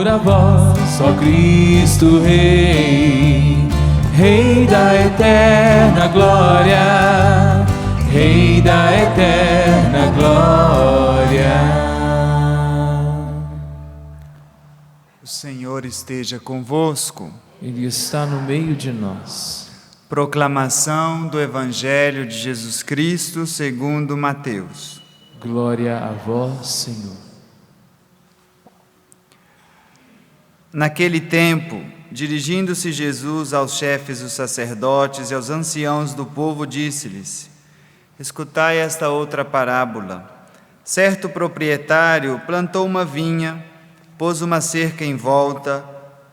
a vós, ó Cristo Rei, Rei da eterna glória, Rei da eterna glória. O Senhor esteja convosco. Ele está no meio de nós. Proclamação do Evangelho de Jesus Cristo segundo Mateus. Glória a vós, Senhor. Naquele tempo, dirigindo-se Jesus aos chefes dos sacerdotes e aos anciãos do povo, disse-lhes: escutai esta outra parábola. Certo proprietário plantou uma vinha, pôs uma cerca em volta,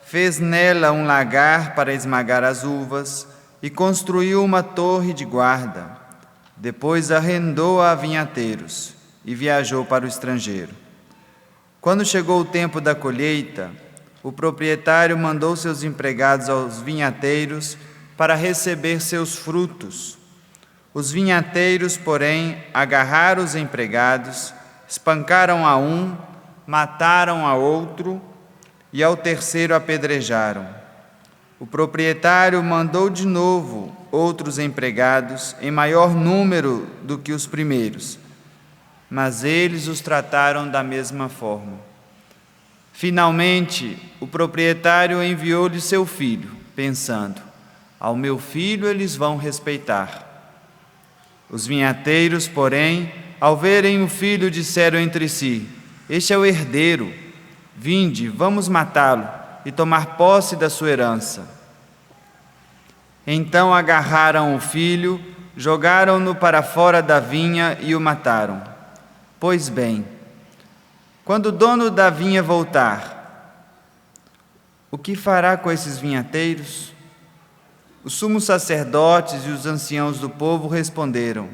fez nela um lagar para esmagar as uvas e construiu uma torre de guarda. Depois arrendou-a a vinhateiros e viajou para o estrangeiro. Quando chegou o tempo da colheita, o proprietário mandou seus empregados aos vinhateiros para receber seus frutos. Os vinhateiros, porém, agarraram os empregados, espancaram a um, mataram a outro e ao terceiro apedrejaram. O proprietário mandou de novo outros empregados, em maior número do que os primeiros, mas eles os trataram da mesma forma. Finalmente, o proprietário enviou-lhe seu filho, pensando: ao meu filho eles vão respeitar. Os vinhateiros, porém, ao verem o filho, disseram entre si: este é o herdeiro, vinde, vamos matá-lo e tomar posse da sua herança. Então agarraram o filho, jogaram-no para fora da vinha e o mataram. Pois bem, quando o dono da vinha voltar, o que fará com esses vinhateiros? Os sumos sacerdotes e os anciãos do povo responderam: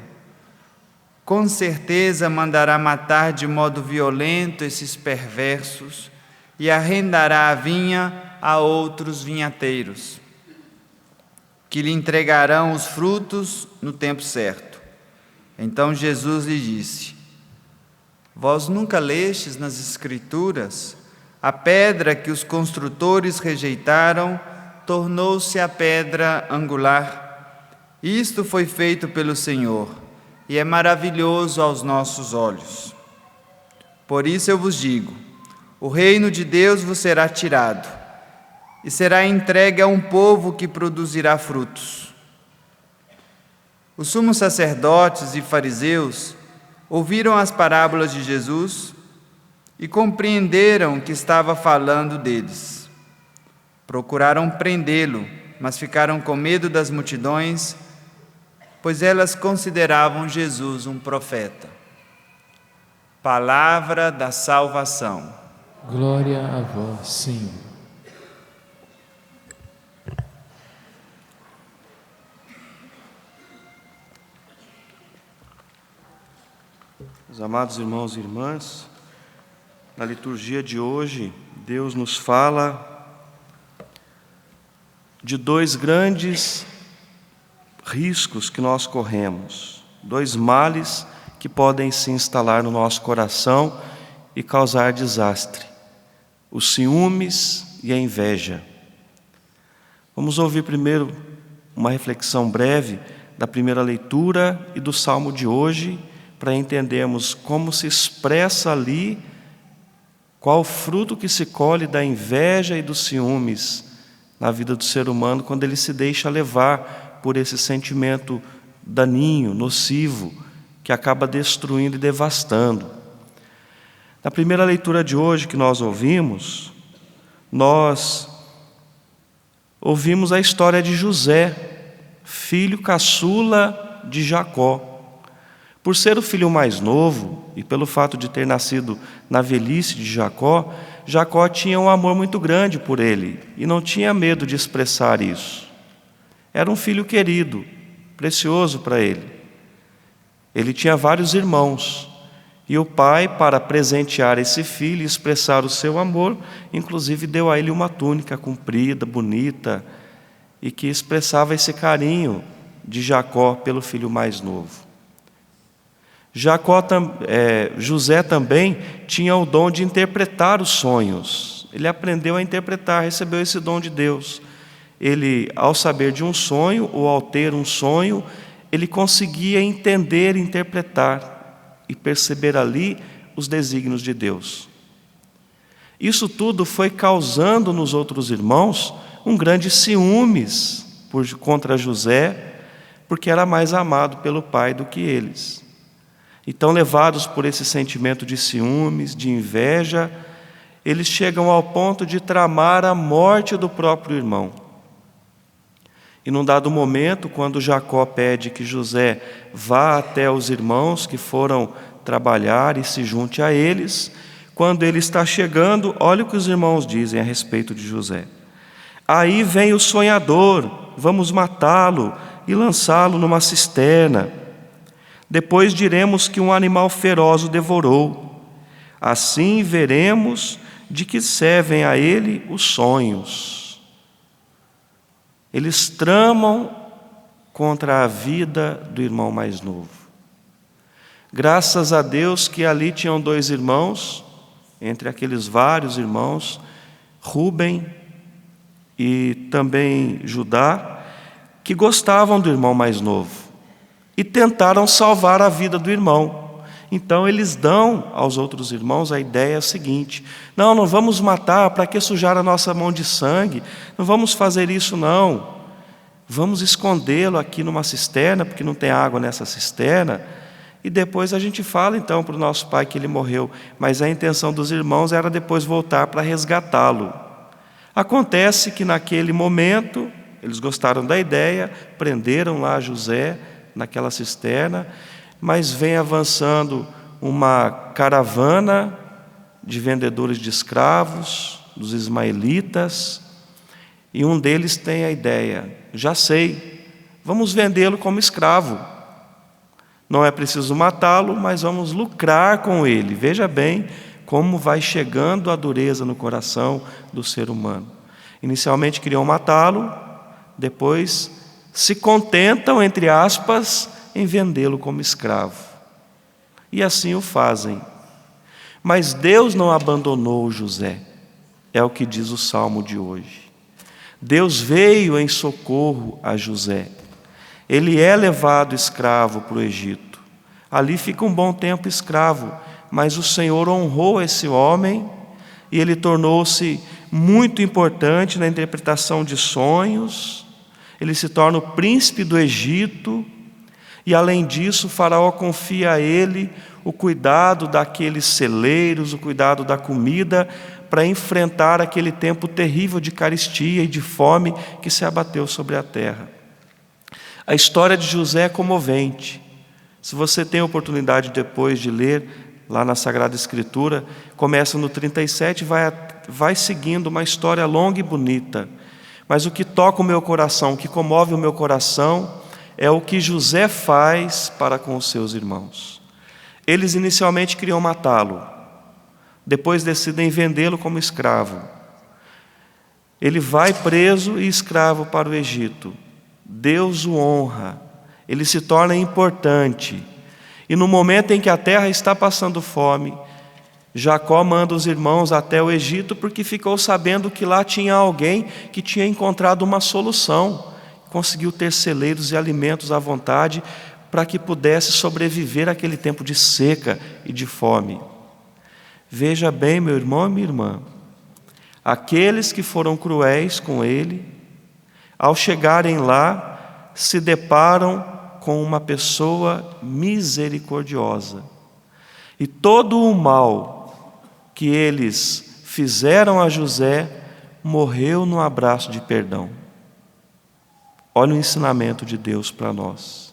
com certeza mandará matar de modo violento esses perversos e arrendará a vinha a outros vinhateiros, que lhe entregarão os frutos no tempo certo. Então Jesus lhe disse: vós nunca lestes nas Escrituras? A pedra que os construtores rejeitaram tornou-se a pedra angular. Isto foi feito pelo Senhor e é maravilhoso aos nossos olhos. Por isso eu vos digo: o reino de Deus vos será tirado e será entregue a um povo que produzirá frutos. Os sumos sacerdotes e fariseus ouviram as parábolas de Jesus e compreenderam que estava falando deles. Procuraram prendê-lo, mas ficaram com medo das multidões, pois elas consideravam Jesus um profeta. Palavra da salvação. Glória a vós, Senhor. Meus amados irmãos e irmãs, na liturgia de hoje, Deus nos fala de dois grandes riscos que nós corremos, dois males que podem se instalar no nosso coração e causar desastre: os ciúmes e a inveja. Vamos ouvir primeiro uma reflexão breve da primeira leitura e do salmo de hoje, para entendermos como se expressa ali, qual o fruto que se colhe da inveja e dos ciúmes na vida do ser humano, quando ele se deixa levar por esse sentimento daninho, nocivo, que acaba destruindo e devastando. Na primeira leitura de hoje que nós ouvimos a história de José, filho caçula de Jacó. Por ser o filho mais novo e pelo fato de ter nascido na velhice de Jacó, Jacó tinha um amor muito grande por ele e não tinha medo de expressar isso. Era um filho querido, precioso para ele. Ele tinha vários irmãos e o pai, para presentear esse filho e expressar o seu amor, inclusive deu a ele uma túnica comprida, bonita, e que expressava esse carinho de Jacó pelo filho mais novo. José também tinha o dom de interpretar os sonhos. Ele aprendeu a interpretar, recebeu esse dom de Deus. Ele, ao saber de um sonho ou ao ter um sonho, ele conseguia entender, interpretar e perceber ali os desígnios de Deus. Isso tudo foi causando nos outros irmãos um grande ciúmes contra José, porque era mais amado pelo pai do que eles. Então, levados por esse sentimento de ciúmes, de inveja, eles chegam ao ponto de tramar a morte do próprio irmão. E num dado momento, quando Jacó pede que José vá até os irmãos que foram trabalhar e se junte a eles, quando ele está chegando, olha o que os irmãos dizem a respeito de José. Aí vem o sonhador, vamos matá-lo e lançá-lo numa cisterna. Depois diremos que um animal feroz o devorou. Assim veremos de que servem a ele os sonhos. Eles tramam contra a vida do irmão mais novo. Graças a Deus que ali tinham 2 irmãos, entre aqueles vários irmãos, Rúben e também Judá, que gostavam do irmão mais novo e tentaram salvar a vida do irmão. Então eles dão aos outros irmãos a ideia seguinte: não vamos matar, para que sujar a nossa mão de sangue? Não vamos fazer isso não. Vamos escondê-lo aqui numa cisterna, porque não tem água nessa cisterna, e depois a gente fala então para o nosso pai que ele morreu. Mas a intenção dos irmãos era depois voltar para resgatá-lo. Acontece que naquele momento eles gostaram da ideia, prenderam lá José naquela cisterna, mas vem avançando uma caravana de vendedores de escravos, dos ismaelitas, e um deles tem a ideia: já sei, vamos vendê-lo como escravo. Não é preciso matá-lo, mas vamos lucrar com ele. Veja bem como vai chegando a dureza no coração do ser humano. Inicialmente queriam matá-lo, depois se contentam, entre aspas, em vendê-lo como escravo. E assim o fazem. Mas Deus não abandonou José, é o que diz o Salmo de hoje. Deus veio em socorro a José. Ele é levado escravo para o Egito. Ali fica um bom tempo escravo, mas o Senhor honrou esse homem e ele tornou-se muito importante na interpretação de sonhos. Ele se torna o príncipe do Egito e, além disso, o faraó confia a ele o cuidado daqueles celeiros, o cuidado da comida, para enfrentar aquele tempo terrível de carestia e de fome que se abateu sobre a terra. A história de José é comovente. Se você tem a oportunidade depois de ler lá na Sagrada Escritura, começa no 37 e vai seguindo uma história longa e bonita. Mas o que toca o meu coração, o que comove o meu coração, é o que José faz para com os seus irmãos. Eles inicialmente queriam matá-lo, depois decidem vendê-lo como escravo. Ele vai preso e escravo para o Egito. Deus o honra, ele se torna importante. E no momento em que a terra está passando fome, Jacó manda os irmãos até o Egito, porque ficou sabendo que lá tinha alguém que tinha encontrado uma solução, conseguiu ter celeiros e alimentos à vontade para que pudesse sobreviver àquele tempo de seca e de fome. Veja bem, meu irmão e minha irmã, aqueles que foram cruéis com ele, ao chegarem lá, se deparam com uma pessoa misericordiosa. E todo o mal que eles fizeram a José morreu no abraço de perdão. Olha o ensinamento de Deus para nós.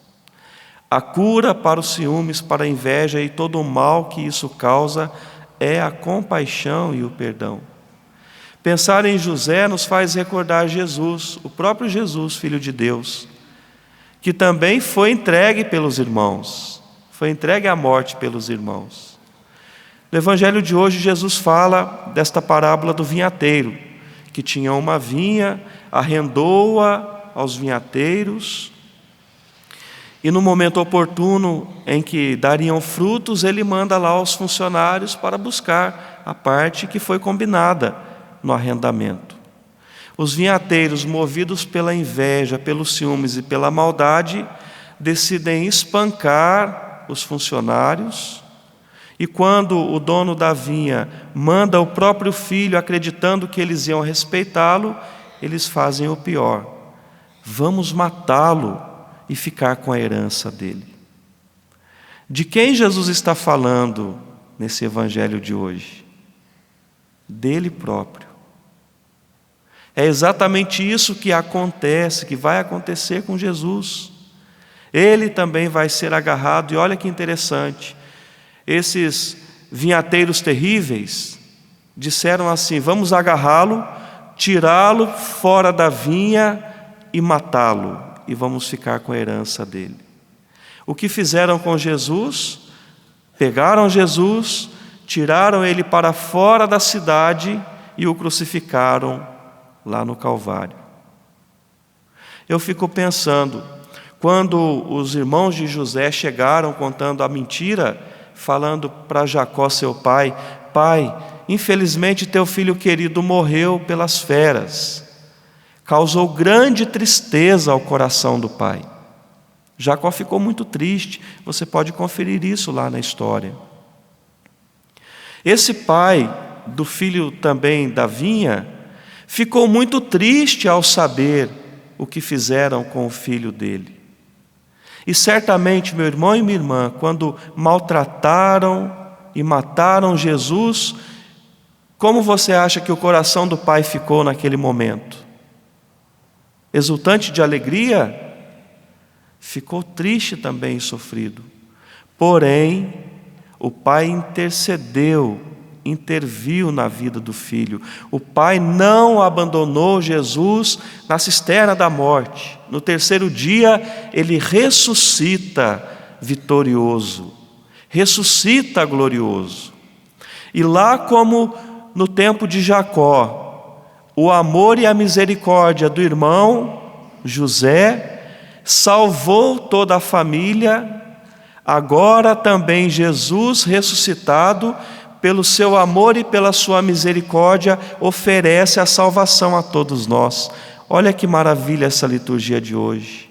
A cura para os ciúmes, para a inveja e todo o mal que isso causa é a compaixão e o perdão. Pensar em José nos faz recordar Jesus, o próprio Jesus, Filho de Deus, que também foi entregue pelos irmãos, foi entregue à morte pelos irmãos. No Evangelho de hoje, Jesus fala desta parábola do vinhateiro, que tinha uma vinha, arrendou-a aos vinhateiros, e no momento oportuno em que dariam frutos, ele manda lá os funcionários para buscar a parte que foi combinada no arrendamento. Os vinhateiros, movidos pela inveja, pelos ciúmes e pela maldade, decidem espancar os funcionários. E quando o dono da vinha manda o próprio filho, acreditando que eles iam respeitá-lo, eles fazem o pior: vamos matá-lo e ficar com a herança dele. De quem Jesus está falando nesse evangelho de hoje? Dele próprio. É exatamente isso que acontece, que vai acontecer com Jesus. Ele também vai ser agarrado, e olha que interessante, esses vinhateiros terríveis disseram assim: vamos agarrá-lo, tirá-lo fora da vinha e matá-lo, e vamos ficar com a herança dele. O que fizeram com Jesus? Pegaram Jesus, tiraram ele para fora da cidade e o crucificaram lá no Calvário. Eu fico pensando, quando os irmãos de José chegaram contando a mentira, falando para Jacó, seu pai: pai, infelizmente teu filho querido morreu pelas feras. Causou grande tristeza ao coração do pai. Jacó ficou muito triste, você pode conferir isso lá na história. Esse pai do filho também da vinha ficou muito triste ao saber o que fizeram com o filho dele. E certamente, meu irmão e minha irmã, quando maltrataram e mataram Jesus, como você acha que o coração do pai ficou naquele momento? Exultante de alegria? Ficou triste também e sofrido. Porém, o pai interviu na vida do filho. O pai não abandonou Jesus na cisterna da morte. No terceiro dia, ele ressuscita vitorioso, ressuscita glorioso. E lá, como no tempo de Jacó, o amor e a misericórdia do irmão José salvou toda a família. Agora também Jesus ressuscitado, pelo seu amor e pela sua misericórdia, oferece a salvação a todos nós. Olha que maravilha essa liturgia de hoje.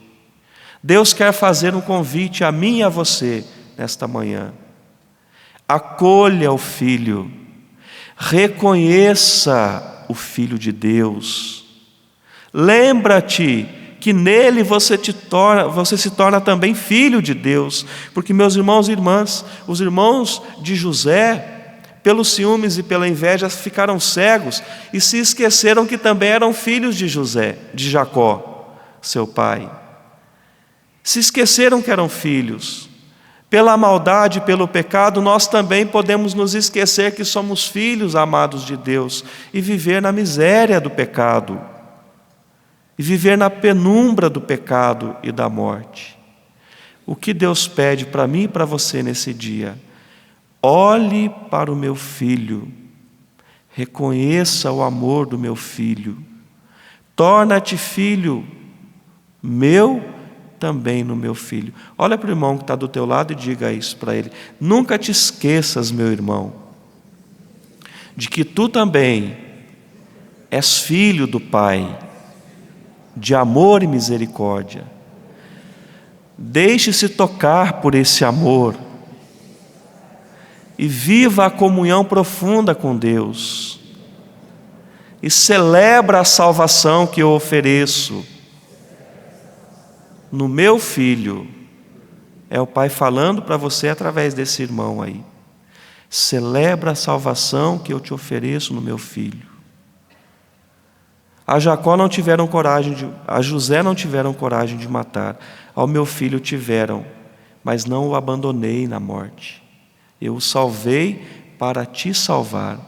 Deus quer fazer um convite a mim e a você nesta manhã. Acolha o Filho, reconheça o Filho de Deus. Lembra-te que nele você se torna também filho de Deus. Porque, meus irmãos e irmãs, os irmãos de José, pelos ciúmes e pela inveja, ficaram cegos e se esqueceram que também eram filhos de José, de Jacó, seu pai. Se esqueceram que eram filhos. Pela maldade, pelo pecado, nós também podemos nos esquecer que somos filhos amados de Deus e viver na miséria do pecado, e viver na penumbra do pecado e da morte. O que Deus pede para mim e para você nesse dia? Olhe para o meu filho, reconheça o amor do meu filho, torna-te filho meu também no meu filho. Olha para o irmão que está do teu lado e diga isso para ele: nunca te esqueças, meu irmão, de que tu também és filho do Pai, de amor e misericórdia. Deixe-se tocar por esse amor e viva a comunhão profunda com Deus e celebra a salvação que eu ofereço no meu filho. É o Pai falando para você através desse irmão aí. Celebra a salvação que eu te ofereço no meu filho. A José não tiveram coragem de matar, ao meu filho tiveram, mas não o abandonei na morte. Eu o salvei para te salvar.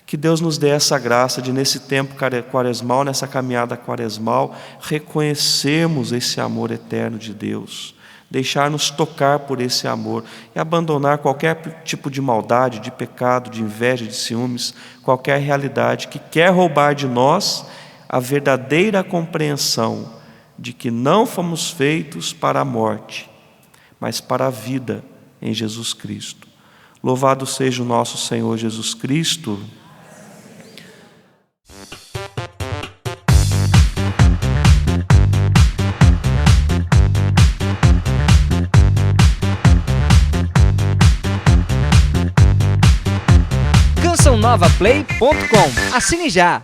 Que Deus nos dê essa graça de, nesse tempo quaresmal, nessa caminhada quaresmal, reconhecermos esse amor eterno de Deus, deixar-nos tocar por esse amor e abandonar qualquer tipo de maldade, de pecado, de inveja, de ciúmes, qualquer realidade que quer roubar de nós a verdadeira compreensão de que não fomos feitos para a morte, mas para a vida em Jesus Cristo. Louvado seja o nosso Senhor Jesus Cristo. cançãonovaplay.com. Assine já!